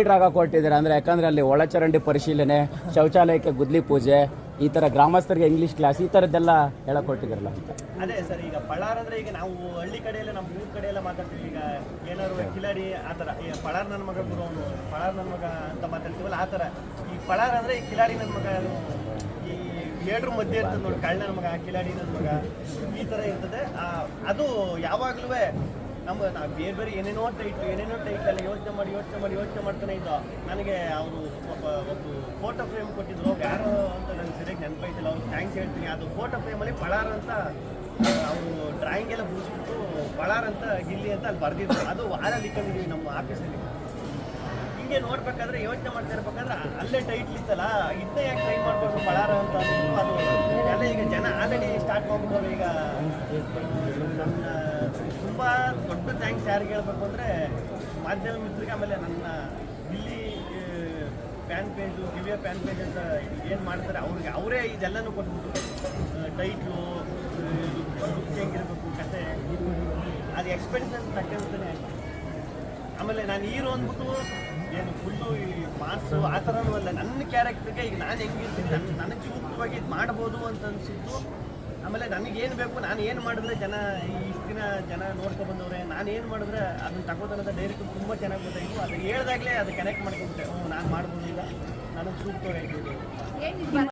Leader ಕೊಟ್ಟಿದ್ದಾರೆ ಅಂದರೆ ಯಾಕಂದರೆ ಅಲ್ಲಿ ಒಳಚರಂಡಿ ಪರಿಶೀಲನೆ, ಶೌಚಾಲಯಕ್ಕೆ ಗುದ್ಲಿ ಪೂಜೆ, ಈ ಥರ ಗ್ರಾಮಸ್ಥರಿಗೆ ಇಂಗ್ಲೀಷ್ ಕ್ಲಾಸ್ ಈ ಥರದ್ದೆಲ್ಲ ಹೇಳಕೊಟ್ಟಿದ್ದಾರಲ್ಲ ಅಂತ. ಅದೇ ಸರ್, ಈಗ ಪಳಾರ್ ಅಂದರೆ ಈಗ ನಾವು ಹಳ್ಳಿ ಕಡೆಯಲ್ಲ, ನಮ್ಮ ಊರ ಕಡೆ ಎಲ್ಲ ಮಾತಾಡ್ತೀವಿ. ಈಗ ಏನಾದ್ರು ಕಿಲಾಡಿ ಆ ಥರ, ಈಗ ಪಳಾರ್ ನನ್ನ ಮಗ ಗುರು ಅವನು, ಪಳಾರ್ ನನ್ನ ಮಗ ಅಂತ ಮಾತಾಡ್ತೀವಲ್ಲ ಆ ಥರ. ಈ ಪಳಾರ್ ಅಂದರೆ ಈ ಕಿಲಾಡಿ ನನ್ನ ಮಗ, ಈ ಏಡ್ರ ಮಧ್ಯೆ ಇರ್ತದೆ ನೋಡಿ, ಕಳ್ಳ ನನ್ನ ಮಗ, ಕಿಲಾಡಿ ನನ್ನ ಮಗ, ಈ ಥರ ಇರ್ತದೆ. ಅದು ಯಾವಾಗಲೂ ನಾವು ಬೇರೆ ಬೇರೆ ಏನೇನೋ ಟೈಟಲ್ಲಿ ಯೋಚನೆ ಮಾಡ್ತಾನೆ ಇದ್ದ. ನನಗೆ ಅವರು ಒಂದು ಫೋಟೋ ಫ್ರೇಮ್ ಕೊಟ್ಟಿದ್ರು, ಯಾರು ಅಂತ ನನಗೆ ಸರಿಯಾಗಿ ನೆನಪೈತಿಲ್ಲ, ಅವ್ರು ಥ್ಯಾಂಕ್ಸ್ ಹೇಳ್ತೀನಿ. ಅದು ಫೋಟೋ ಫ್ರೇಮಲ್ಲಿ ಪಳಾರ್ ಅಂತ ಅವರು ಡ್ರಾಯಿಂಗ್ ಎಲ್ಲ ಬಿಡಿಸ್ಬಿಟ್ಟು ಪಳಾರ್ ಅಂತ ಗಿಲ್ಲಿ ಅಂತ ಅಲ್ಲಿ ಬರೆದಿದ್ರು. ಅದು ವಾರಲ್ಲಿ ಇಟ್ಕೊಂಡಿದ್ದೀವಿ ನಮ್ಮ ಆಫೀಸಲ್ಲಿ. ಹಿಂಗೆ ನೋಡ್ಬೇಕಾದ್ರೆ ಯೋಚನೆ ಮಾಡ್ತಾ ಇರ್ಬೇಕಾದ್ರೆ ಅಲ್ಲೇ ಟೈಟ್ಲ್ ಇತ್ತಲ್ಲ, ಇದನ್ನೇ ಯಾಕೆ ಟ್ರೈ ಮಾಡ್ಬೋದು ಪಳಾರ ಅಂತ ಅಂದ್ಬಿಟ್ಟು ಅದು ಎಲ್ಲ ಈಗ ಜನ ಆಲ್ರೆಡಿ ಸ್ಟಾರ್ಟ್ ಮಾಡ್ಬಿಟ್ಟವ್ರು. ಈಗ ನನ್ನ ತುಂಬ ದೊಡ್ಡ ಥ್ಯಾಂಕ್ಸ್ ಯಾರಿಗೆ ಹೇಳ್ಬೇಕು ಅಂದರೆ ಮಾಧ್ಯಮ ಮಿತ್ರರಿಗೆ, ಆಮೇಲೆ ನನ್ನ ಇಲ್ಲಿ ಫ್ಯಾನ್ ಪೇಜು, ದಿವ್ಯ ಫ್ಯಾನ್ ಪೇಜ್ ಅಂತ ಏನು ಮಾಡ್ತಾರೆ ಅವ್ರಿಗೆ ಅವರೇ ಇದೆಲ್ಲನೂ ಕೊಟ್ಬಿಟ್ಟು ಟೈಟ್ಲು ಹೆಂಗಿರಬೇಕು ಕತೆ, ಅದು ಎಕ್ಸ್ಪೆನ್ಸಸ್ ತಕ್ಕಂತಾನೆ. ಆಮೇಲೆ ನಾನು ಹೀರೋ ಅಂದ್ಬಿಟ್ಟು ಏನು ಫುಲ್ಲು ಈ ಮಾಸು ಆ ಥರನೂ ಅಲ್ಲ, ನನ್ನ ಕ್ಯಾರೆಕ್ಟರ್ಗೆ ಈಗ ನಾನು ಹೆಂಗಿರ್ತೀನಿ ನನಗೆ ಸೂಕ್ತವಾಗಿ ಇದು ಮಾಡ್ಬೋದು ಅಂತ ಅನಿಸಿದ್ದು. ಆಮೇಲೆ ನನಗೇನು ಬೇಕು, ನಾನು ಏನು ಮಾಡಿದ್ರೆ ಜನ ಇಷ್ಟು ದಿನ ಜನ ನೋಡ್ಕೊಬಂದವ್ರೆ, ನಾನು ಏನು ಮಾಡಿದ್ರೆ ಅದನ್ನು ತಗೋತಾನಂತ ಡೈರೆಕ್ಟ್ ತುಂಬ ಚೆನ್ನಾಗಿ ಗೊತ್ತಾಯಿತು. ಅದು ಹೇಳ್ದಾಗಲೇ ಅದು ಕನೆಕ್ಟ್ ಮಾಡ್ಕೊಂಡ್ಬಿಟ್ಟೆ, ನಾನು ಮಾಡ್ಬೋದು, ಈಗ ನನಗೆ ಸೂಕ್ತವಾಗಿ